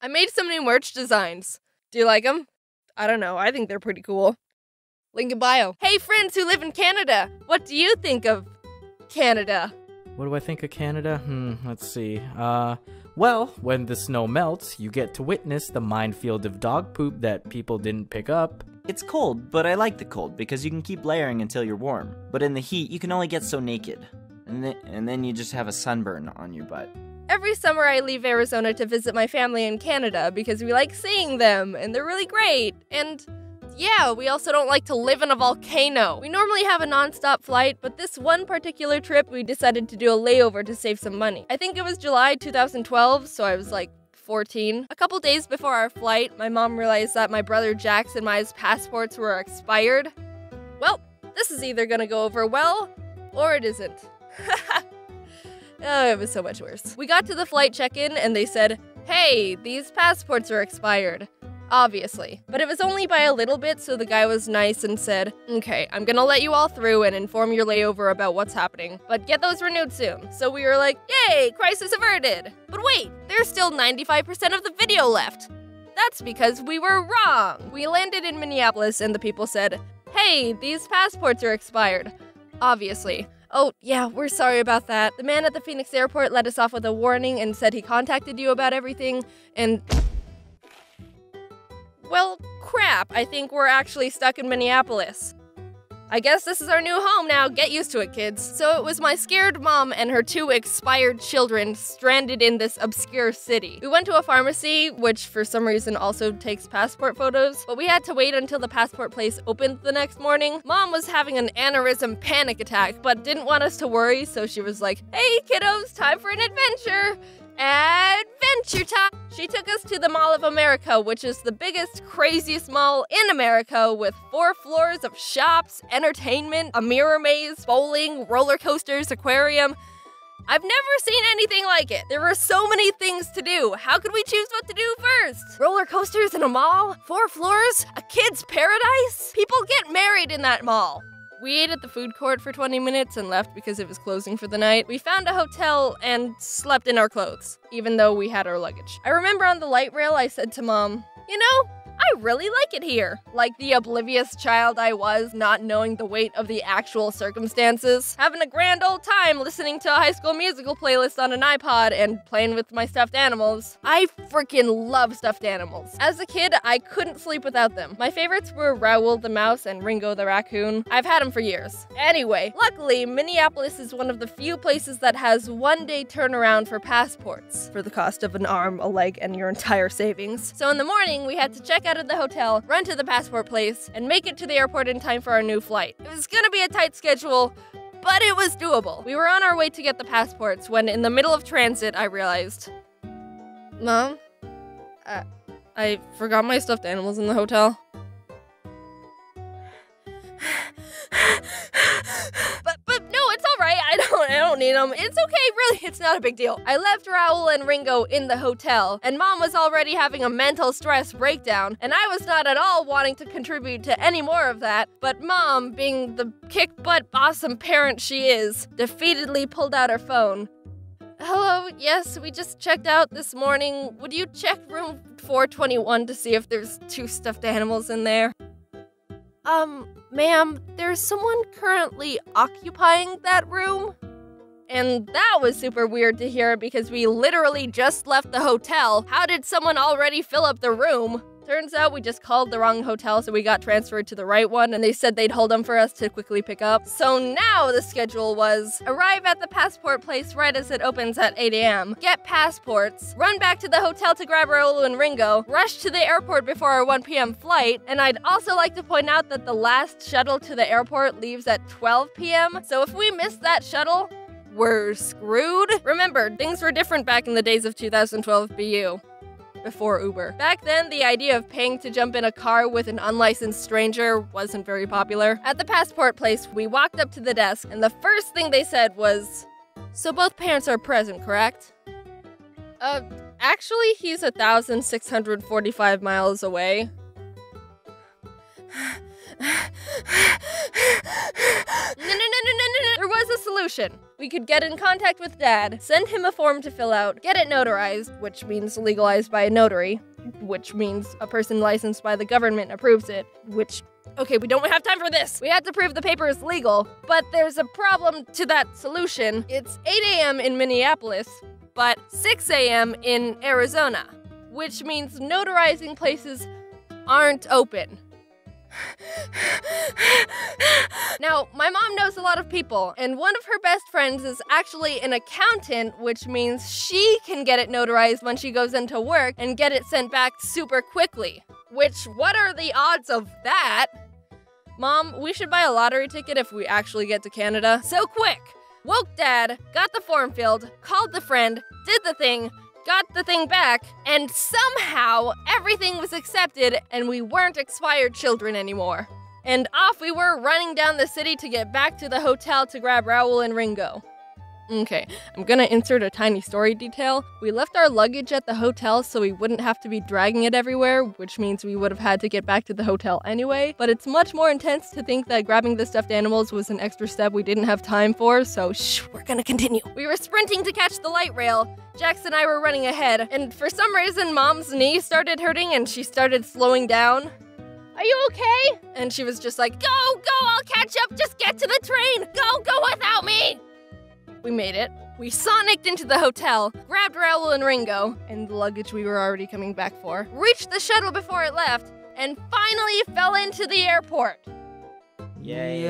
I made some new merch designs. Do you like them? I don't know, I think they're pretty cool. Link in bio. Hey friends who live in Canada, what do you think of Canada? What do I think of Canada? Let's see. Well, when the snow melts, you get to witness the minefield of dog poop that people didn't pick up. It's cold, but I like the cold because you can keep layering until you're warm. But in the heat, you can only get so naked. And then you just have a sunburn on your butt. Every summer I leave Arizona to visit my family in Canada because we like seeing them and they're really great. And yeah, we also don't like to live in a volcano. We normally have a non-stop flight, but this one particular trip we decided to do a layover to save some money. I think it was July 2012, so I was like 14. A couple days before our flight, my mom realized that my brother Jack's and my passports were expired. Well, this is either gonna go over well, or it isn't. Oh, it was so much worse. We got to the flight check-in and they said, "Hey, these passports are expired." Obviously. But it was only by a little bit, so the guy was nice and said, "Okay, I'm gonna let you all through and inform your layover about what's happening, but get those renewed soon." So we were like, yay, crisis averted. But wait, there's still 95% of the video left. That's because we were wrong. We landed in Minneapolis and the people said, "Hey, these passports are expired." Obviously. "Oh, yeah, we're sorry about that. The man at the Phoenix airport let us off with a warning and said he contacted you about everything, and..." Well, crap, I think we're actually stuck in Minneapolis. I guess this is our new home now, get used to it, kids. So it was my scared mom and her 2 expired children stranded in this obscure city. We went to a pharmacy, which for some reason also takes passport photos, but we had to wait until the passport place opened the next morning. Mom was having an aneurysm panic attack, but didn't want us to worry, so she was like, "Hey kiddos, time for an adventure. Adventure time!" She took us to the Mall of America, which is the biggest, craziest mall in America with 4 floors of shops, entertainment, a mirror maze, bowling, roller coasters, aquarium. I've never seen anything like it. There were so many things to do. How could we choose what to do first? Roller coasters in a mall? 4 floors? A kid's paradise? People get married in that mall. We ate at the food court for 20 minutes and left because it was closing for the night. We found a hotel and slept in our clothes, even though we had our luggage. I remember on the light rail I said to Mom, "You know, I really like it here." Like the oblivious child I was, not knowing the weight of the actual circumstances. Having a grand old time listening to a High School Musical playlist on an iPod and playing with my stuffed animals. I freaking love stuffed animals. As a kid, I couldn't sleep without them. My favorites were Raoul the mouse and Ringo the raccoon. I've had them for years. Anyway, luckily, Minneapolis is one of the few places that has 1-day turnaround for passports for the cost of an arm, a leg, and your entire savings. So in the morning, we had to check out of the hotel, run to the passport place, and make it to the airport in time for our new flight. It was gonna be a tight schedule, but it was doable. We were on our way to get the passports when, in the middle of transit, I realized, "Mom, I forgot my stuffed animals in the hotel." But no, it's all right. I don't need them. It's okay, really. It's not a big deal. I left Raoul and Ringo in the hotel, and Mom was already having a mental stress breakdown, and I was not at all wanting to contribute to any more of that. But Mom, being the kick-butt awesome parent she is, defeatedly pulled out her phone. "Hello, yes, we just checked out this morning. Would you check room 421 to see if there's 2 stuffed animals in there?" Ma'am, there's someone currently occupying that room." And that was super weird to hear because we literally just left the hotel. How did someone already fill up the room? Turns out we just called the wrong hotel, so we got transferred to the right one, and they said they'd hold them for us to quickly pick up. So now the schedule was arrive at the passport place right as it opens at 8 a.m., get passports, run back to the hotel to grab Raoul and Ringo, rush to the airport before our 1 p.m. flight, and I'd also like to point out that the last shuttle to the airport leaves at 12 p.m., so if we miss that shuttle, we're screwed. Remember, things were different back in the days of 2012 BU. Before Uber. Back then, the idea of paying to jump in a car with an unlicensed stranger wasn't very popular. At the passport place, we walked up to the desk, and the first thing they said was, "So both parents are present, correct?" Actually, he's 1,645 miles away. No. There was a solution. we could get in contact with Dad, send him a form to fill out, get it notarized, which means legalized by a notary, which means a person licensed by the government approves it, which... Okay, we don't have time for this. We have to prove the paper is legal, but there's a problem to that solution. It's 8 a.m. in Minneapolis, but 6 a.m. in Arizona, which means notarizing places aren't open. Now, my mom knows a lot of people, and one of her best friends is actually an accountant, which means she can get it notarized when she goes into work and get it sent back super quickly. Which, what are the odds of that? Mom, we should buy a lottery ticket if we actually get to Canada. So quick! Woke Dad, got the form filled, called the friend, did the thing, got the thing back, and somehow everything was accepted and we weren't expired children anymore. And off we were running down the city to get back to the hotel to grab Raoul and Ringo. Okay, I'm gonna insert a tiny story detail. We left our luggage at the hotel so we wouldn't have to be dragging it everywhere, which means we would have had to get back to the hotel anyway. But it's much more intense to think that grabbing the stuffed animals was an extra step we didn't have time for, so shh, we're gonna continue. We were sprinting to catch the light rail. Jax and I were running ahead, and for some reason Mom's knee started hurting and she started slowing down. Are you okay? And she was just like, go, I'll catch up, just get to the train, go without me! We made it. We sonicked into the hotel, grabbed Raoul and Ringo, and the luggage we were already coming back for, reached the shuttle before it left, and finally fell into the airport. Yay.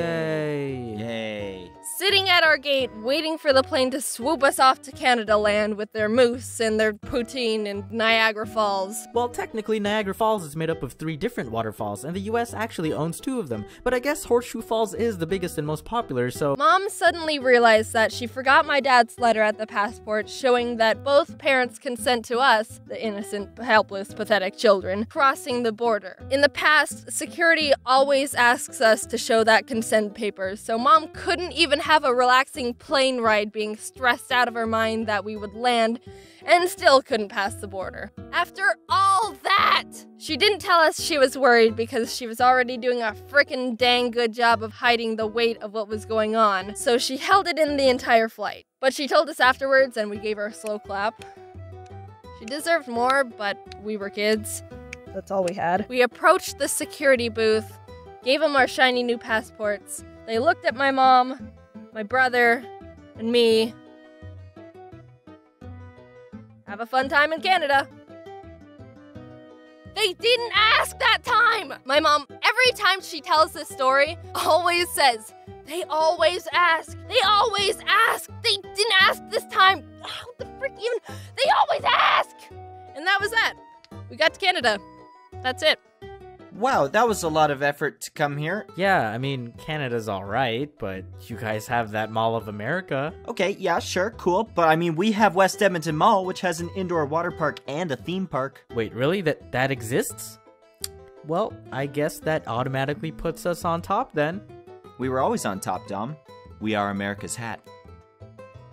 Yay. Sitting at our gate, waiting for the plane to swoop us off to Canada land with their moose and their poutine and Niagara Falls. Well, technically, Niagara Falls is made up of 3 different waterfalls, and the US actually owns 2 of them. But I guess Horseshoe Falls is the biggest and most popular, so... Mom suddenly realized that she forgot my dad's letter at the passport showing that both parents consent to us, the innocent, helpless, pathetic children, crossing the border. In the past, security always asks us to show that consent paper, so Mom couldn't even have a relaxing plane ride being stressed out of her mind that we would land and still couldn't pass the border. After all that, she didn't tell us she was worried because she was already doing a frickin' dang good job of hiding the weight of what was going on, so she held it in the entire flight. But she told us afterwards and we gave her a slow clap. She deserved more, but we were kids. That's all we had. We approached the security booth, gave them our shiny new passports. They looked at my mom, my brother, and me. Have a fun time in Canada. They didn't ask that time! My mom, every time she tells this story, always says, they always ask. They always ask. They didn't ask this time. How the frick even? They always ask! And that was that. We got to Canada. That's it. Wow, that was a lot of effort to come here. Yeah, I mean, Canada's alright, but you guys have that Mall of America. Okay, yeah, sure, cool. But I mean, we have West Edmonton Mall, which has an indoor water park and a theme park. Wait, really? That exists? Well, I guess that automatically puts us on top then. We were always on top, Dom. We are America's hat.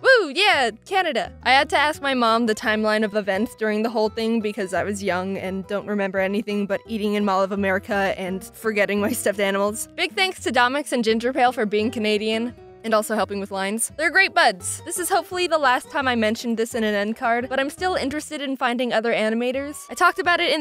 Woo, yeah, Canada. I had to ask my mom the timeline of events during the whole thing because I was young and don't remember anything but eating in Mall of America and forgetting my stuffed animals. Big thanks to Domix and Ginger Pale for being Canadian and also helping with lines. They're great buds. This is hopefully the last time I mentioned this in an end card, but I'm still interested in finding other animators. I talked about it in the